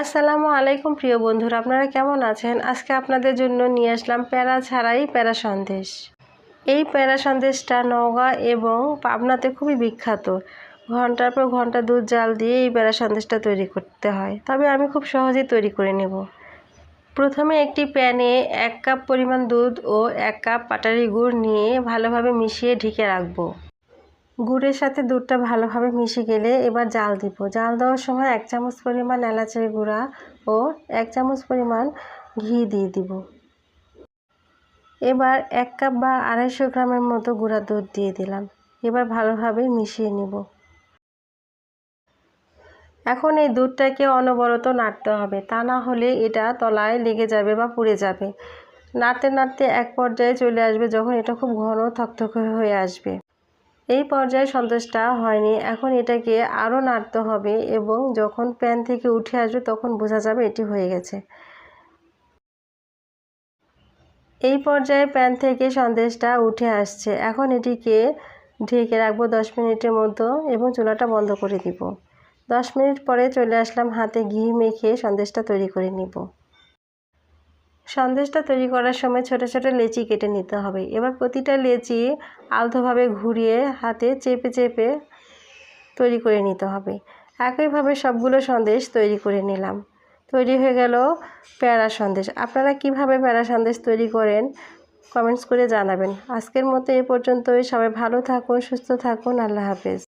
আসসালামু আলাইকুম প্রিয় বন্ধুরা, আপনারা কেমন আছেন? আজকে আপনাদের জন্য নিয়ে আসলাম প্যারা ছাড়াই প্যারা সন্দেশ। এই প্যারা সন্দেশটা নওগাঁ এবং পাবনাতে খুবই বিখ্যাত। ঘন্টার পর ঘন্টা দুধ জাল দিয়ে এই প্যারা সন্দেশটা তৈরি করতে হয়, তবে আমি খুব সহজেই তৈরি করে নেব। প্রথমে একটি প্যানে 1 কাপ পরিমাণ দুধ ও 1 কাপ পাটালি গুড় নিয়ে ভালোভাবে মিশিয়ে ঢেকে রাখবো। গুড়ের সাথে দুধটা ভালোভাবে মিশে গেলে এবার জাল দিব। জাল দেওয়ার সময় 1 চামচ পরিমাণ এলাচের গুঁড়া ও 1 চামচ পরিমাণ ঘি দিয়ে দিব। এবার 1 কাপ বা 250 গ্রামের মতো গুঁড়া দুধ দিয়ে দিলাম। এবার ভালোভাবে মিশিয়ে নিব। এখন এই দুধটাকে অনবরত নাড়তে হবে, তা না হলে এটা তলায় লেগে যাবে বা পুড়ে যাবে। নাড়তে নাড়তে এক পর্যায়ে চলে আসবে যখন এটা খুব ঘন থকথকে হয়ে আসবে। এই পর্যায়ে সন্দেশটা হয়নি। এখন এটাকে আরও নাড়তে হবে এবং যখন প্যান থেকে উঠে আসবে তখন বোঝা যাবে এটি হয়ে গেছে। এই পর্যায়ে প্যান থেকে সন্দেশটা উঠে আসছে। এখন এটিকে ঢেকে রাখবো 10 মিনিটের মতো এবং চুলাটা বন্ধ করে দিব। 10 মিনিট পরে চলে আসলাম, হাতে ঘি মেখে সন্দেশটা তৈরি করে নিব। সন্দেশটা তৈরি করার সময় ছোট ছোট লেচি কেটে নিতে হবে। এবার প্রতিটা লেচি আলতোভাবে ঘুরিয়ে হাতে চেপে চেপে তৈরি করে নিতে হবে। একইভাবে সবগুলো সন্দেশ তৈরি করে নিলাম। তৈরি হয়ে গেল প্যারা সন্দেশ। আপনারা কিভাবে প্যারা সন্দেশ তৈরি করেন কমেন্টস করে জানাবেন। আজকের মতো এ পর্যন্তই। সবাই ভালো থাকুন, সুস্থ থাকুন। আল্লাহ হাফেজ।